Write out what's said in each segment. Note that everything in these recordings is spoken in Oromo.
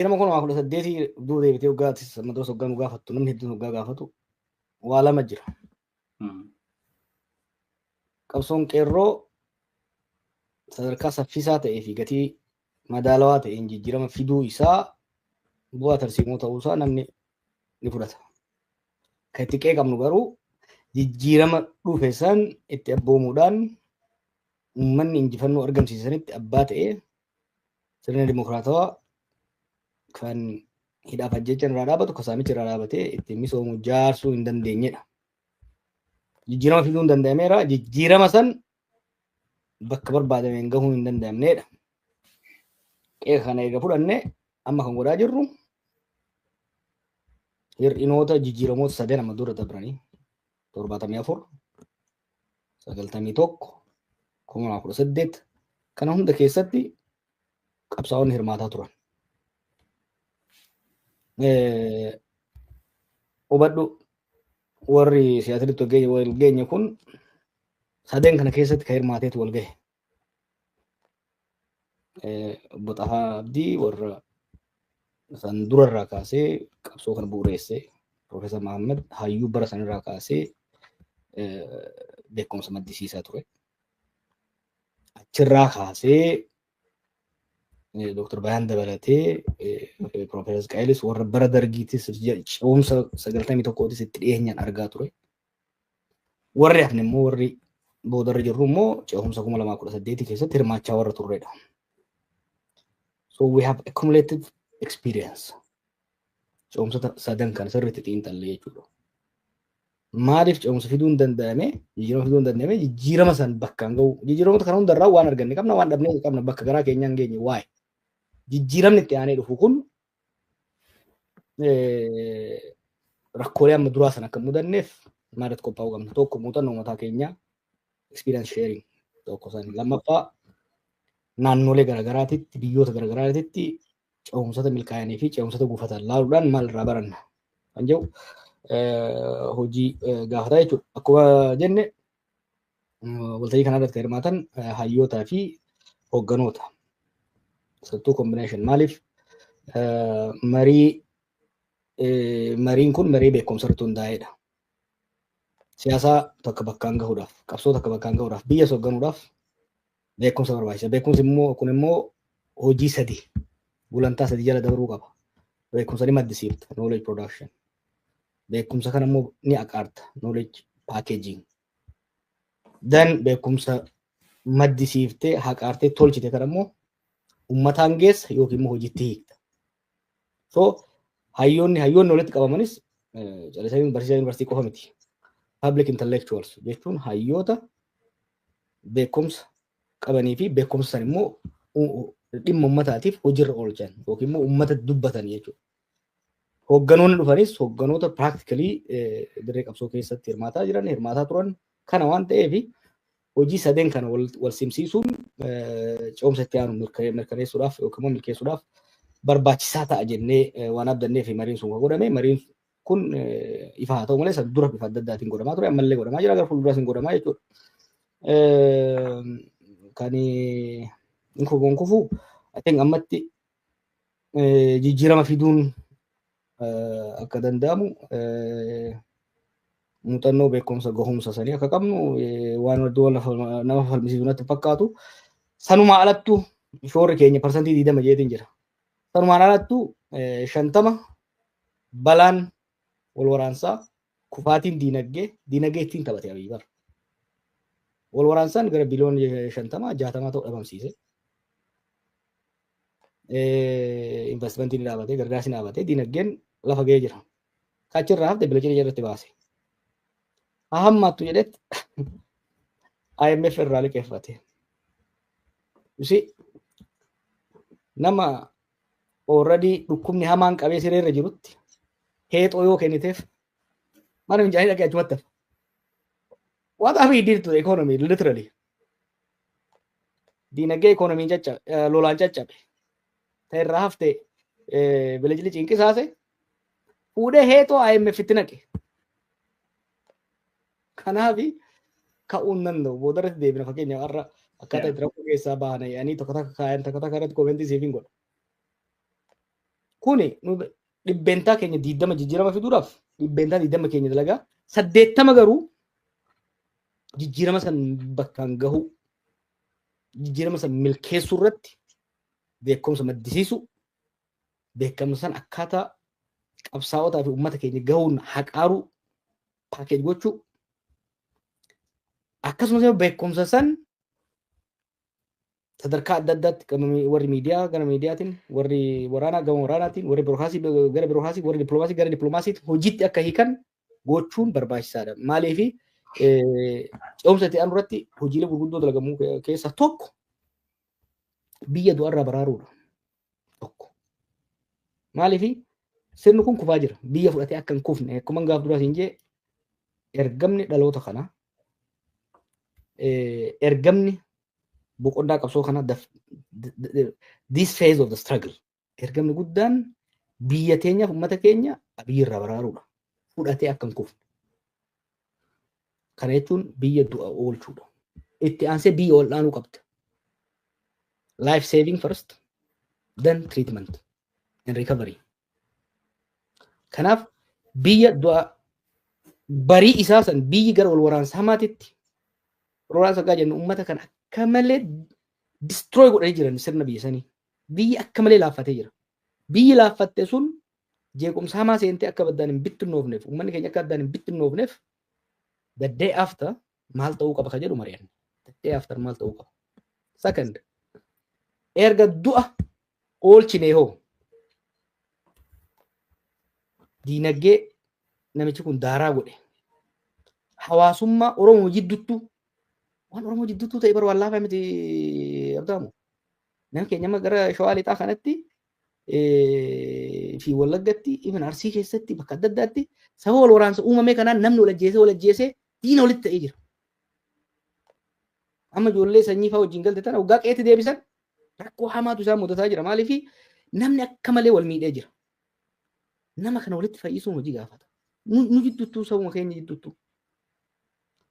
Nama kun waa kudha saddeetii duu deebitee waggaatti sammadoos waggaa nu gaafattu namni hedduun waggaa gaafatu waa lama jira. Qabsoon qeerroo sadarkaa saffisaa ta'ee fi gatii madaalawaa ta'een jijjiirama fiduu isaa bu'aa tarsiimoo ta'uusaa namni ni fudhata. Kan itti qeeqamnu garuu jijjiirama dhufe san itti abboomuudhaan uummanni injifannoo argamsiisanitti abbaa ta'ee sirna dimokiraatawaa kan hidhaaf ajjechaan irraa dhaabatu kasaamichi irraa dhaabatee ittiin misoomu jaarsuu hin dandeenyedha. Jijjiirama fiduu hin danda'ameera. Jijjiirama san bakka barbaadameen gahuu hin danda'amnedha. Qeeqa kana eega fudhanne amma kan godhaa jirru hir'inoota jijjiiramoota sadeen amma dura dabranii 74 91 2018 kana hunda keessatti qabsaa'onni hirmaataa turan. Hubadhu warri siyaasatti wal geenye kun sadeen kana keessatti kan hirmaateetu wal gahe. Obbo Xafaa Abdii warra san durarraa kaasee qabsoo kana bu'uureesse Profeesar Mahammad hayyuu bara sanirraa kaasee beekumsa maddisiisaa ture. Achirraa kaasee Dr. Bayaan dabalatee Profeesar Qaayilis warra bara dargiitis ce'umsa 91tis itti dhiyeenyaan argaa ture. Warri hafne immoo warri boodarra jirru immoo ce'umsa 2018 keessatti hirmaachaa warra turredha. So we have accumulated experience. Ce'umsa sadan kana sirriitti xiinxallee jechuudha. Maaliif ce'umsa fiduu hin danda'ame? Jijjiirama fiduu hin danda'ame? Jijjiirama san bakkaan gahu. Jijjiiramoota kana hundarraa waan arganne qabna, waan dhabnee qabna, bakka garaa keenyaan geenye waa'ee. Jijjiiramni itti aanee dhufu kun rakkoolee amma duraa sana akka mudanneef maalirratti qophaa'uu qabna. Tokko muuxannoo mataa keenyaa experience sharing tokko san. Lammaffaa naannolee garaagaraatitti biyyoota garaagaraatitti ce'umsota milkaa'anii fi ce'umsota gufatan laaluudhaan maal irraa baranna kan jedhu hojii gaafataa jechuudha. Akkuma jenne waltajjii kanarratti kan hirmaatan hayyootaa fi hoogganoota. Sattuu combination maaliif mariin kun marii beekumsa irratti hundaa'edha. Siyaasaa tokko bakkaan gahuudhaaf, qabsoo tokko bakkaan gahuudhaaf, biyya hoogganuudhaaf beekumsa barbaachisa. Beekumsi immoo kun immoo hojii sadii gulantaa sadii jala dabruu qaba. Beekumsa ni maddisiifta knowledge production. Beekumsa kana immoo ni aqaarta knowledge packaging. Dan beekumsa maddisiiftee haqaartee tolchite kana immoo uummataan geessa yookiin immoo hojiitti hiikta. So hayyoonni walitti qabamanis calisanii barsiisaa yuunivarsiitii qofa miti. Public intellectuals jechuun hayyoota beekumsa qabanii fi beekumsa san immoo dhimma uummataatiif hojiirra oolchan yookiin immoo uummata dubbatan jechuudha. Hoogganoonni dhufanis hoogganoota practically dirree qabsoo keessatti hirmaataa turan kana waan ta'eef hojii sadeen kana wal simsiisuun ce'umsa itti aanu mirkaneessuudhaaf yookiin immoo milkeessuudhaaf barbaachisaa ta'a jennee waan abdannee fi mariin sun godhame. Mariin kun ifa haa ta'u malee san dura bifa adda addaatiin godhamaa ture, ammallee godhamaa jira, gara fuulduraas hin godhamaa jechuudha. Kan kufu I think ammatti jijjiirama fiduun akka danda'amu muuxannoo beekumsa gahumsa sanii akka qabnu waan iddoo nama falmisiisu natti fakkaatu. Sanumaa alattu shoorri keenya parsantii 20 jeetiin jira. Sanumaan alattu 50 balaan wal waraansaa kufaatiin diinagdee ittiin taphate Abiyyi bara. Wal waraansaan gara biliyoona 50 60 ta'u dhabamsiise. Investmentiin dhaabatee gargaarsi dhaabatee diinagdeen lafa ga'ee jira. Kachirraa hafte bilachina jalatti baase. Hammattu jedhetti IMF irraa liqeeffate. Nama already dhukkubni hamaan qabee sireerra jirutti heexoo yoo kenniteef mana fincaanii dhaqee achumatti hafa. What have we did to the economy literally? Diinagdee economy lolaan caccabe. Ta'irraa hafte bilachina cinqisaase fuudhee heexoo IMF itti naqe. Kanaaf ka'uun danda'u boodarratti deebina fakkeenya har'a akkaataa itti rakkoo keessaa bahan yaa'anii tokko takka kaayan tokko takka irratti koomentii siif hin godha. Kuni dhibbentaa keenya 20 jijjiirama fiduudhaaf dhibbentaa 20 keenya dalagaa 80 garuu jijjiirama san bakkaan gahu jijjiirama san milkeessuu irratti beekumsa maddisiisu beekumsa san akkaataa qabsaa'otaa fi uummata keenya gahuun haqaaru paakeej gochuu akkasumas beekumsa san sadarkaa adda addaatti warri miidiyaa gara miidiyaatiin warri waraanaa gama waraanaatiin warri birookaasii gara birookaasii warri dippiloomaasii gara dippiloomaasiitti hojiitti akka hiikan gochuun barbaachisaadha. Maaliif ce'umsa itti aanu irratti hojiilee gurguddoo dalagamuu keessaa tokko biyya du'arraa baraaruudha. Tokko maaliif sirni kun kufaa jira biyya fudhatee akka hin kufne akkuma gaaf duraatiin jee ergamni dhaloota kana ergamni boqonnaa qabsoo kana this phase of the struggle ergamni guddaan biyya teenyaaf uummata keenya biyyarraa baraaruudha fudhatee akka hin kufne kana jechuun biyya du'a oolchuudha itti aansee biyya ol dhaanuu qabda life saving first then treatment and recovery kanaaf biyya du'a barii isaa san biyyi gara wal waraansa hamaatitti waraansa gaa jennu uummata kana akka malee destroy godhanii jiran sirna biyya sanii biyyi akka malee laaffatee jira biyyi laaffatte sun jeequmsa hamaa seentee akka baddaan hin bittinnoofneef uummanni keenya akka addaan hin bittinnoofneef the day after maal ta'uu qaba ka jedhu mari'anne the day after maal ta'uu qaba second erga du'a oolchine hoo diinagdee namichi kun daaraa godhe hawaasummaa Oromoo jidduttuu waan Oromoo jidduttuu ta'e barwaan laafaa miti abdaamu nama keenya gara Shawaa Lixaa kanatti fi Wallaggatti even Arsii keessatti bakka adda addaatti sababa wal waraansa uumamee kanaan namni wal ajjeesee diina walitti ta'ee jira. Amma ijoollee sanyii fa'aa wajjin galte tana waggaa qeetti deebisan rakkoo hamaatu isaan mudataa jira maaliif namni akka malee wal miidhee jira. Nama kana walitti fayyisuun hojii gaafata. Nu jidduttuu sabuma keenya jidduttuu.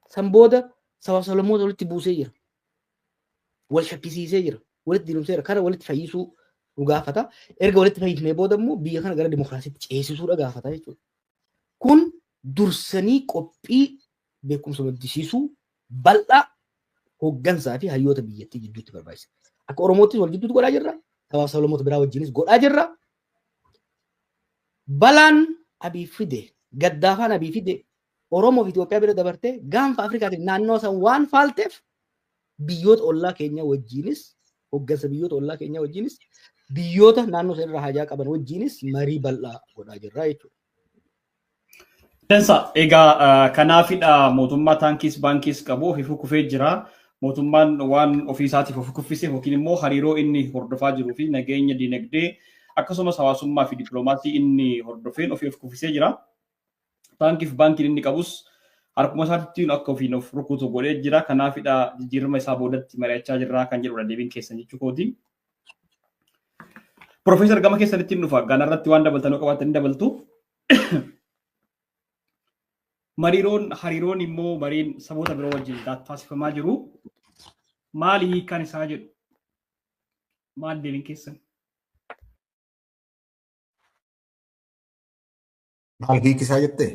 San booda saba Solomoota walitti buusee jira. Wal shakkisiisee jira. Walitti diinumseera. Kana walitti fayyisuu nu gaafata. Erga walitti fayyisnee booda immoo biyya kana gara dimokiraasiitti ceesisuudha gaafata jechuudha. Kun dursanii qophii beekumsa maddisiisuu bal'aa hooggansaa fi hayyoota biyyattii jidduutti barbaachisa. Akka Oromoottis wal jidduutti godhaa jirra. Saba Solomoota biraa wajjinis godhaa jirra. Balaan Abiy fide gaddaafaan Abiy fide Oromoo fi Itoophiyaa bira dabartee gaanfa Afrikaatiif naannoo san waan faalteef biyyoota ollaa keenya wajjinis hooggansa biyyoota ollaa keenya wajjinis biyyoota naannoo san irraa hajaa qaban wajjinis marii bal'aa godhaa jirra jechuudha. Dansa egaa kanaafidha mootummaa taankiis baankiis qabu ofii kufee jira. Mootummaan waan ofii isaatiif ofii kuffiseef yookiin immoo hariiroo inni hordofaa jiruu fi nageenya dinagdee akkasumas hawaasummaa fi dippiloomaasii inni hordofeen ofii kuffisee jira. Taankiif baankiin inni qabus harkuma isaatti akka ofiin of rukutu godhee jira. Kanaafidha jijjiirama isaa boodatti mari'achaa jirra kan jedhudha deebiin keessan jechuu kooti. Profeesar gama keessanitti dhufa ganarratti waan dabaltanuu qabaatanii dabaltu. Hariiroon immoo mariin saboota biroo wajjin taasifamaa jiru. Maali hiikaan isaa jedhu? Maal deebiin keessan? Maal hiikisaa jettee?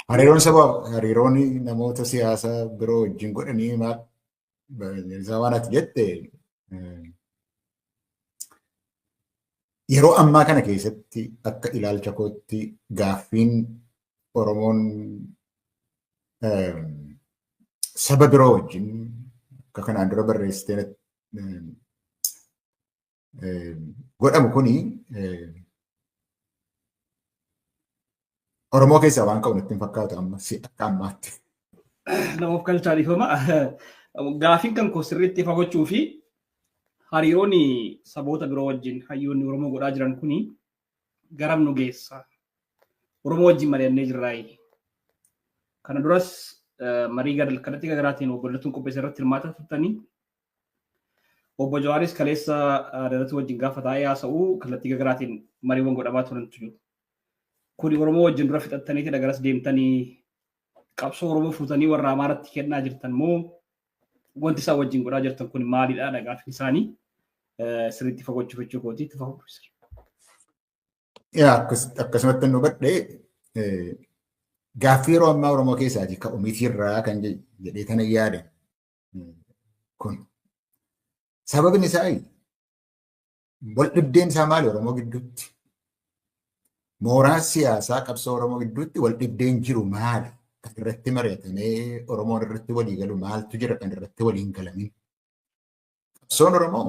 Hariiroon namoota siyaasaa biroo wajjin godhanii maal waan ati jette yeroo ammaa kana keessatti akka ilaalcha kootti gaaffiin Oromoon saba biroo wajjin akka kanaan dura barreessitee godhamu kuni Oromoo keessaa waan qabu natti hin fakkaatu akka ammaatti. Namaaf galchaadhifama. Gaaffiin kan koo sirriitti ifa gochuu fi hariiroon saboota biroo wajjin hayyoonni Oromoo godhaa jiran kuni garam nu geessa. Oromoo wajjin mari'annee jirraayi. Kana duras marii kallattii garaatiin obboleettuun qopheessa irratti hirmaata turtanii. Obbo Jawaaris kaleessa dadatu wajjin gaafa taa'ee haasa'uu kallattii garaatiin mariiwwan godhamaa turantu jiru. Kuni Oromoo wajjin dura fixattaniiti garas deemtanii qabsoo Oromoo fuutanii warra Amaaratti kennaa jirtan moo wanti isaa wajjin godhaa jirtan kun maalidha dhagaafin isaanii sirriitti fagoochifachuu kooti itti fahu. Yaa akkasumatti nu badhee gaaffii yeroo ammaa Oromoo keessaati ka'umiitiirraa kan jedhee kana yaade kun sababni isaa wal dhibdeen isaa maali Oromoo gidduutti? Mooraan siyaasaa qabsoo Oromoo gidduutti wal dhibdeen jiru maali? Kan irratti mari'atamee Oromoon irratti walii galu maaltu jira kan irratti waliin galamin? Qabsoon Oromoo